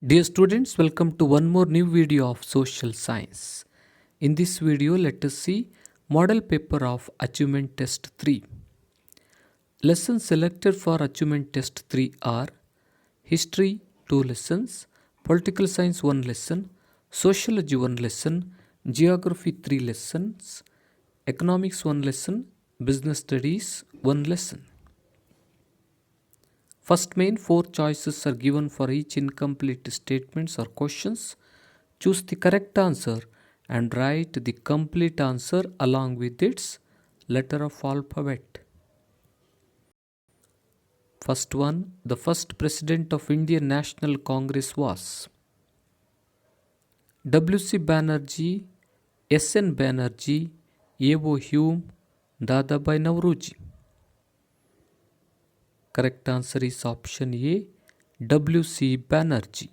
Dear students, welcome to one more new video of social science. In this video, let us see model paper of Achievement Test 3. Lessons selected for Achievement Test 3 are History 2 lessons, Political Science 1 lesson, Sociology 1 lesson, Geography 3 lessons, Economics 1 lesson, Business Studies 1 lesson. First main 4 choices are given for each incomplete statements or questions. Choose the correct answer and write the complete answer along with its letter of alphabet. First one, the first president of Indian National Congress was W.C. Banerjee, S.N. Banerjee, A.O. Hume, Dadabhai Naoroji. Correct answer is option A, W.C. Banerjee.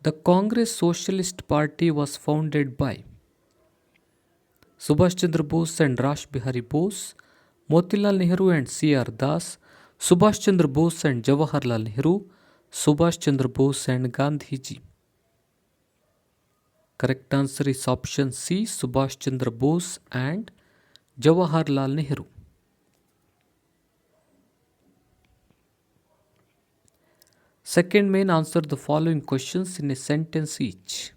The Congress Socialist Party was founded by Subhash Chandra Bose and Rash Bihari Bose, Motilal Nehru and C.R. Das, Subhash Chandra Bose and Jawaharlal Nehru, Subhash Chandra Bose and Gandhiji. Correct answer is option C, Subhash Chandra Bose and Jawaharlal Nehru. Second main, answer the following questions in a sentence each.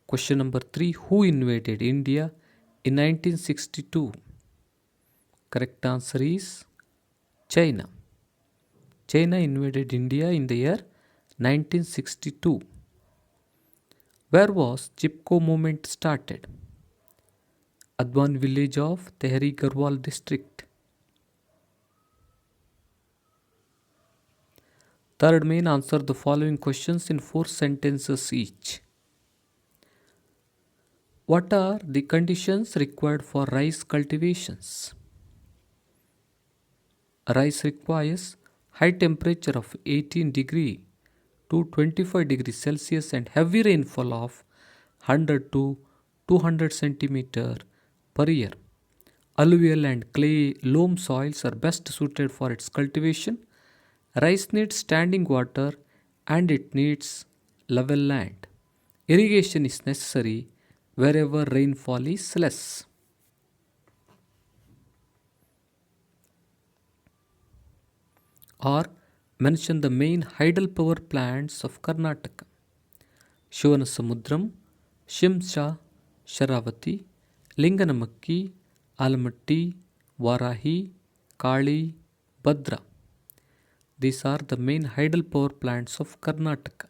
Question number 3, who invaded India in 1962? Correct answer is China. China invaded India in the year 1962. Where was Chipko movement started? Adwan village of Tehri Garhwal district. Third main, answer the following questions in 4 sentences each. What are the conditions required for rice cultivations? Rice requires high temperature of 18 degree to 25 degrees Celsius and heavy rainfall of 100 to 200 centimeter per year. Alluvial and clay loam soils are best suited for its cultivation. Rice needs standing water and it needs level land. Irrigation is necessary wherever rainfall is less. Or mention the main hydel power plants of Karnataka. Shivanasamudram, Shimsha, Sharavati, Linganamakki, Alamatti, Varahi, Kali, Bhadra. These are the main hydel power plants of Karnataka.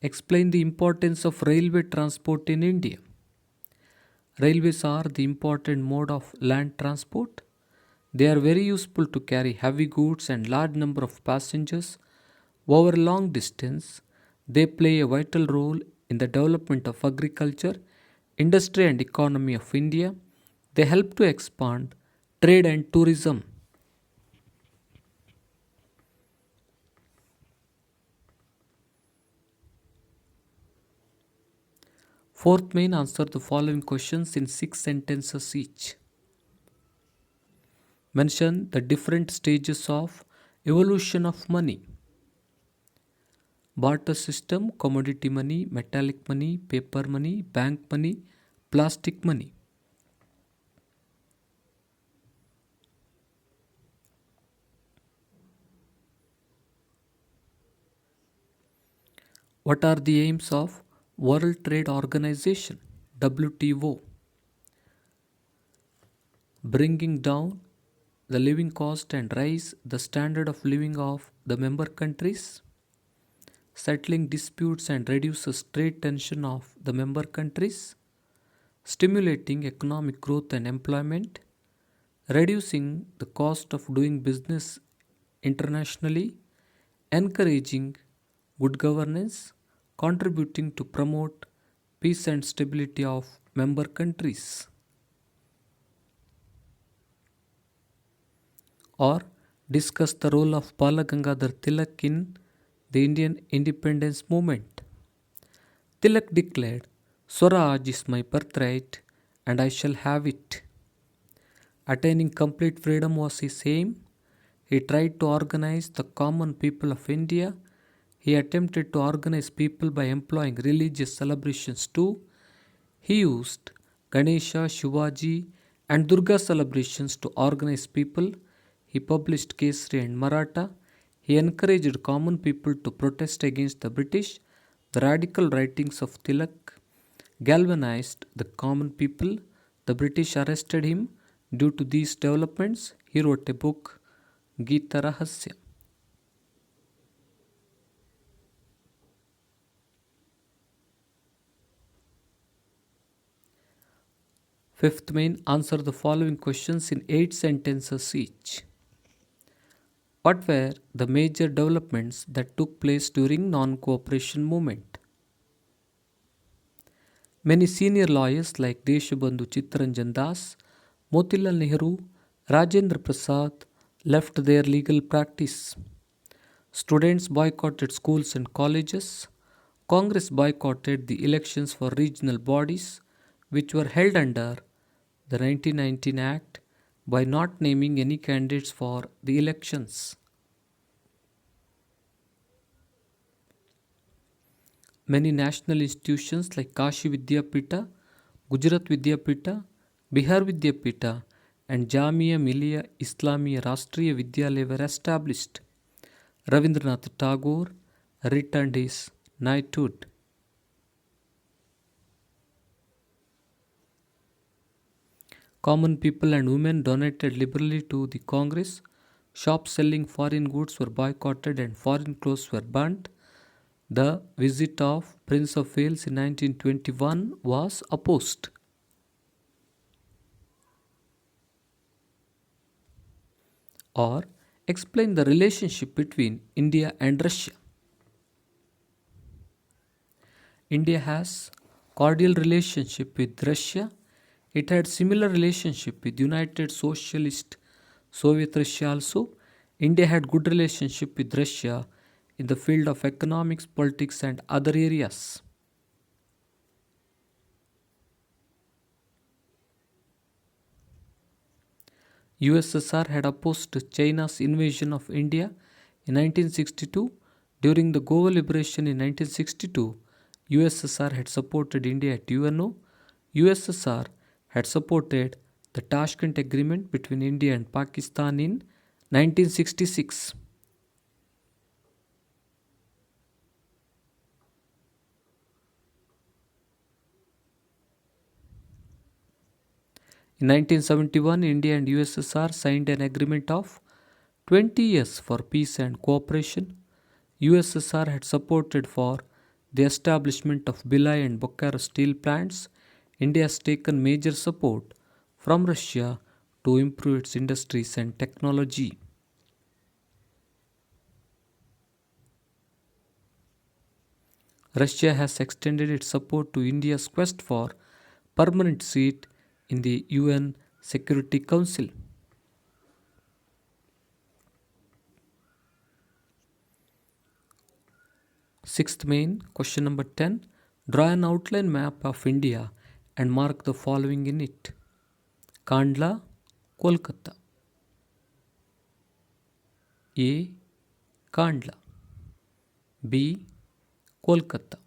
Explain the importance of railway transport in India. Railways are the important mode of land transport. They are very useful to carry heavy goods and large number of passengers over a long distance. They play a vital role in the development of agriculture, industry and economy of India. They help to expand trade and tourism. Fourth main, answer the following questions in 6 sentences each. Mention the different stages of evolution of money. Barter system, commodity money, metallic money, paper money, bank money, plastic money. What are the aims of World Trade Organization, WTO? Bringing down the living cost and raise the standard of living of the member countries. Settling disputes and reduces trade tension of the member countries. Stimulating economic growth and employment. Reducing the cost of doing business internationally. Encouraging good governance, contributing to promote peace and stability of member countries. Or discuss the role of Bala Gangadhar Tilak in the Indian independence movement. Tilak declared, Swaraj is my birthright and I shall have it. Attaining complete freedom was his aim. He tried to organize the common people of India. He attempted to organize people by employing religious celebrations too. He used Ganesha, Shivaji, and Durga celebrations to organize people. He published Kesari and Maratha. He encouraged common people to protest against the British. The radical writings of Tilak galvanized the common people. The British arrested him. Due to these developments, he wrote a book, Gita Rahasya. Fifth main, answer the following questions in 8 sentences each. What were the major developments that took place during non-cooperation movement? Many senior lawyers like Deshabandhu Chittaranjan Das, Motilal Nehru, Rajendra Prasad left their legal practice. Students boycotted schools and colleges. Congress boycotted the elections for regional bodies, which were held under the 1919 Act, by not naming any candidates for the elections. Many national institutions like Kashi Vidyapita, Gujarat Vidyapita, Bihar Vidyapita, and Jamia Millia Islamia Rashtriya Vidyalaya were established. Rabindranath Tagore returned his knighthood. Common people and women donated liberally to the Congress. Shops selling foreign goods were boycotted and foreign clothes were burnt. The visit of Prince of Wales in 1921 was opposed. Or explain the relationship between India and Russia. India has cordial relationship with Russia. It had similar relationship with United Socialist Soviet Russia also. India had good relationship with Russia in the field of economics, politics, and other areas. USSR had opposed China's invasion of India in 1962. During the Goa liberation in 1962, USSR had supported India at UNO. USSR had supported the Tashkent Agreement between India and Pakistan in 1966. In 1971, India and USSR signed an agreement of 20 years for peace and cooperation. USSR had supported for the establishment of Bhilai and Bokaro steel plants. India has taken major support from Russia to improve its industries and technology. Russia has extended its support to India's quest for permanent seat in the UN Security Council. Sixth main, question number 10. Draw an outline map of India and mark the following in it. Kandla, Kolkata. A. Kandla. B. Kolkata.